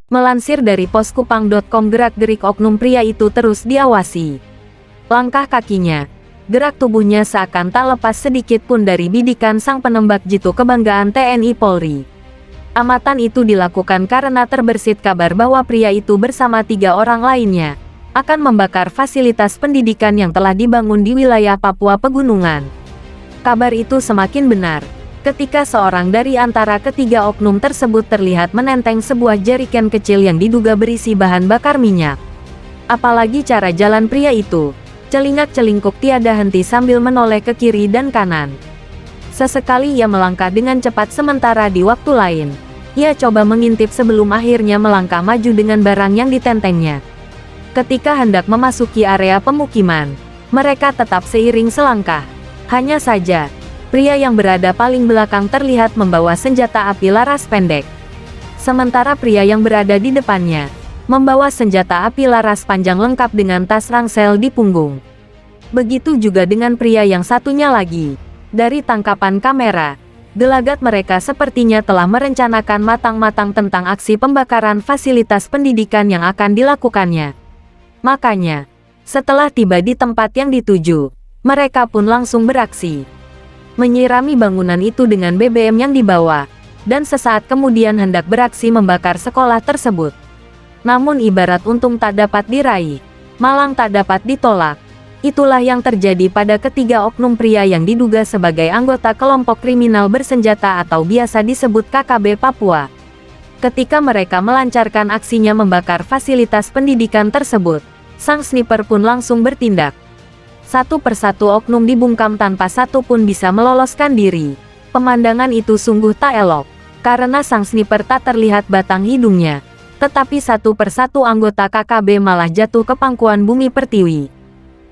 Melansir dari poskupang.com, gerak-gerik oknum pria itu terus diawasi. Langkah kakinya, gerak tubuhnya seakan tak lepas sedikit pun dari bidikan sang penembak jitu kebanggaan TNI Polri. Amatan itu dilakukan karena terbersit kabar bahwa pria itu bersama 3 orang lainnya akan membakar fasilitas pendidikan yang telah dibangun di wilayah Papua Pegunungan. Kabar itu semakin benar ketika seorang dari antara ketiga oknum tersebut terlihat menenteng sebuah jerigen kecil yang diduga berisi bahan bakar minyak. Apalagi cara jalan pria itu, celingak-celingkuk tiada henti sambil menoleh ke kiri dan kanan. Sesekali ia melangkah dengan cepat, sementara di waktu lain, ia coba mengintip sebelum akhirnya melangkah maju dengan barang yang ditentengnya. Ketika hendak memasuki area pemukiman, mereka tetap seiring selangkah. Hanya saja, pria yang berada paling belakang terlihat membawa senjata api laras pendek. Sementara pria yang berada di depannya membawa senjata api laras panjang lengkap dengan tas ransel di punggung. Begitu juga dengan pria yang satunya lagi. Dari tangkapan kamera, gelagat mereka sepertinya telah merencanakan matang-matang tentang aksi pembakaran fasilitas pendidikan yang akan dilakukannya. Makanya, setelah tiba di tempat yang dituju, mereka pun langsung beraksi. Menyirami bangunan itu dengan BBM yang dibawa, dan sesaat kemudian hendak beraksi membakar sekolah tersebut. Namun ibarat untung tak dapat diraih, malang tak dapat ditolak. Itulah yang terjadi pada ketiga oknum pria yang diduga sebagai anggota kelompok kriminal bersenjata atau biasa disebut KKB Papua. Ketika mereka melancarkan aksinya membakar fasilitas pendidikan tersebut, sang sniper pun langsung bertindak. Satu persatu oknum dibungkam tanpa satu pun bisa meloloskan diri. Pemandangan itu sungguh tak elok, karena sang sniper tak terlihat batang hidungnya. Tetapi satu persatu anggota KKB malah jatuh ke pangkuan bumi pertiwi.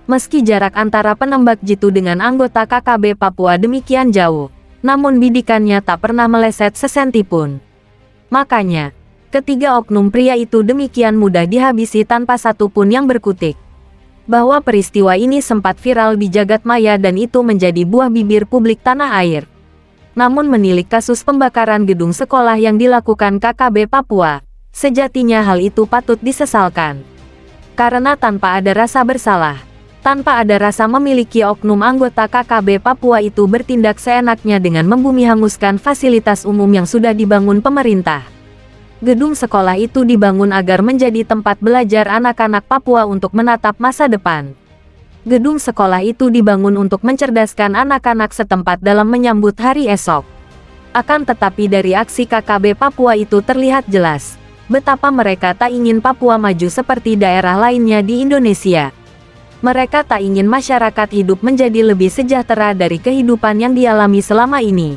Meski jarak antara penembak jitu dengan anggota KKB Papua demikian jauh, namun bidikannya tak pernah meleset sesenti pun. Makanya, ketiga oknum pria itu demikian mudah dihabisi tanpa satu pun yang berkutik. Bahwa peristiwa ini sempat viral di jagat maya dan itu menjadi buah bibir publik tanah air. Namun menilik kasus pembakaran gedung sekolah yang dilakukan KKB Papua, sejatinya hal itu patut disesalkan. Karena tanpa ada rasa bersalah, tanpa ada rasa memiliki, oknum anggota KKB Papua itu bertindak seenaknya dengan membumi hanguskan fasilitas umum yang sudah dibangun pemerintah. Gedung sekolah itu dibangun agar menjadi tempat belajar anak-anak Papua untuk menatap masa depan. Gedung sekolah itu dibangun untuk mencerdaskan anak-anak setempat dalam menyambut hari esok. Akan tetapi dari aksi KKB Papua itu terlihat jelas betapa mereka tak ingin Papua maju seperti daerah lainnya di Indonesia. Mereka tak ingin masyarakat hidup menjadi lebih sejahtera dari kehidupan yang dialami selama ini.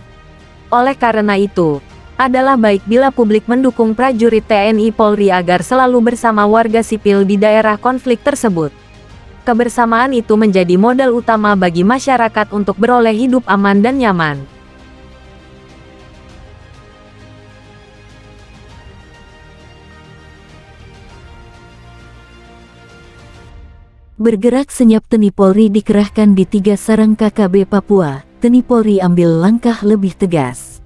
Oleh karena itu, adalah baik bila publik mendukung prajurit TNI Polri agar selalu bersama warga sipil di daerah konflik tersebut. Kebersamaan itu menjadi modal utama bagi masyarakat untuk beroleh hidup aman dan nyaman. Bergerak senyap, TNI Polri dikerahkan di 3 sarang KKB Papua. TNI Polri ambil langkah lebih tegas.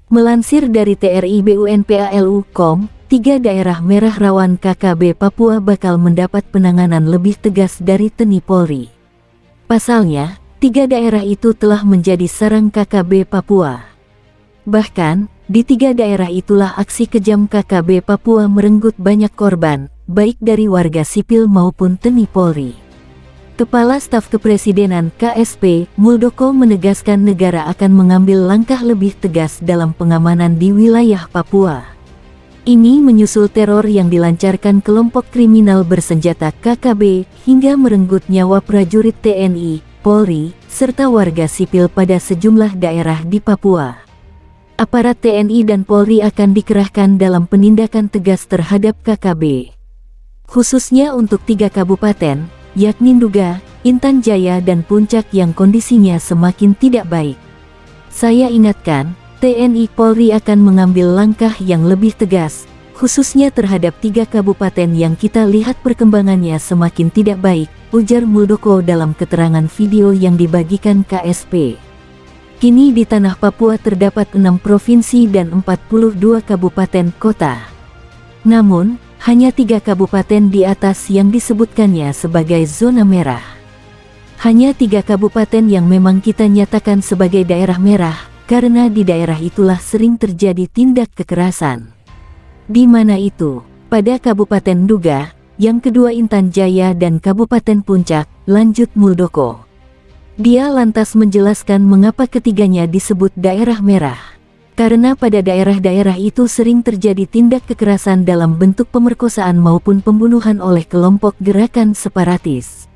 Melansir dari TRI-BUNPALU.com, 3 daerah merah rawan KKB Papua bakal mendapat penanganan lebih tegas dari TNI Polri. Pasalnya, 3 daerah itu telah menjadi sarang KKB Papua. Bahkan, di 3 daerah itulah aksi kejam KKB Papua merenggut banyak korban, baik dari warga sipil maupun TNI Polri. Kepala Staf Kepresidenan KSP, Muldoko menegaskan negara akan mengambil langkah lebih tegas dalam pengamanan di wilayah Papua. Ini menyusul teror yang dilancarkan kelompok kriminal bersenjata KKB hingga merenggut nyawa prajurit TNI, Polri, serta warga sipil pada sejumlah daerah di Papua. Aparat TNI dan Polri akan dikerahkan dalam penindakan tegas terhadap KKB. Khususnya untuk 3 kabupaten, yakni Nduga, Intan Jaya dan Puncak yang kondisinya semakin tidak baik. Saya ingatkan, TNI Polri akan mengambil langkah yang lebih tegas, khususnya terhadap 3 kabupaten yang kita lihat perkembangannya semakin tidak baik, ujar Muldoko dalam keterangan video yang dibagikan KSP. Kini di tanah Papua terdapat 6 provinsi dan 42 kabupaten kota. Namun, hanya 3 kabupaten di atas yang disebutkannya sebagai zona merah. Hanya 3 kabupaten yang memang kita nyatakan sebagai daerah merah, karena di daerah itulah sering terjadi tindak kekerasan. Di mana itu? Pada Kabupaten Duga, yang kedua Intan Jaya dan Kabupaten Puncak, lanjut Muldoko. Dia lantas menjelaskan mengapa ketiganya disebut daerah merah. Karena pada daerah-daerah itu sering terjadi tindak kekerasan dalam bentuk pemerkosaan maupun pembunuhan oleh kelompok gerakan separatis.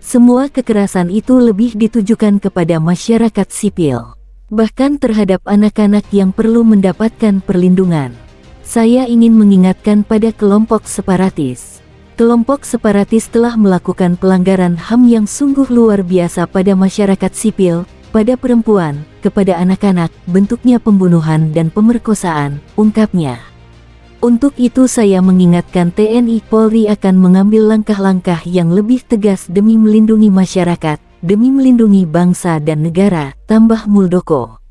Semua kekerasan itu lebih ditujukan kepada masyarakat sipil, bahkan terhadap anak-anak yang perlu mendapatkan perlindungan. Saya ingin mengingatkan pada kelompok separatis. Kelompok separatis telah melakukan pelanggaran HAM yang sungguh luar biasa pada masyarakat sipil, pada perempuan, kepada anak-anak, bentuknya pembunuhan dan pemerkosaan, ungkapnya. Untuk itu saya mengingatkan TNI Polri akan mengambil langkah-langkah yang lebih tegas demi melindungi masyarakat, demi melindungi bangsa dan negara, tambah Muldoko.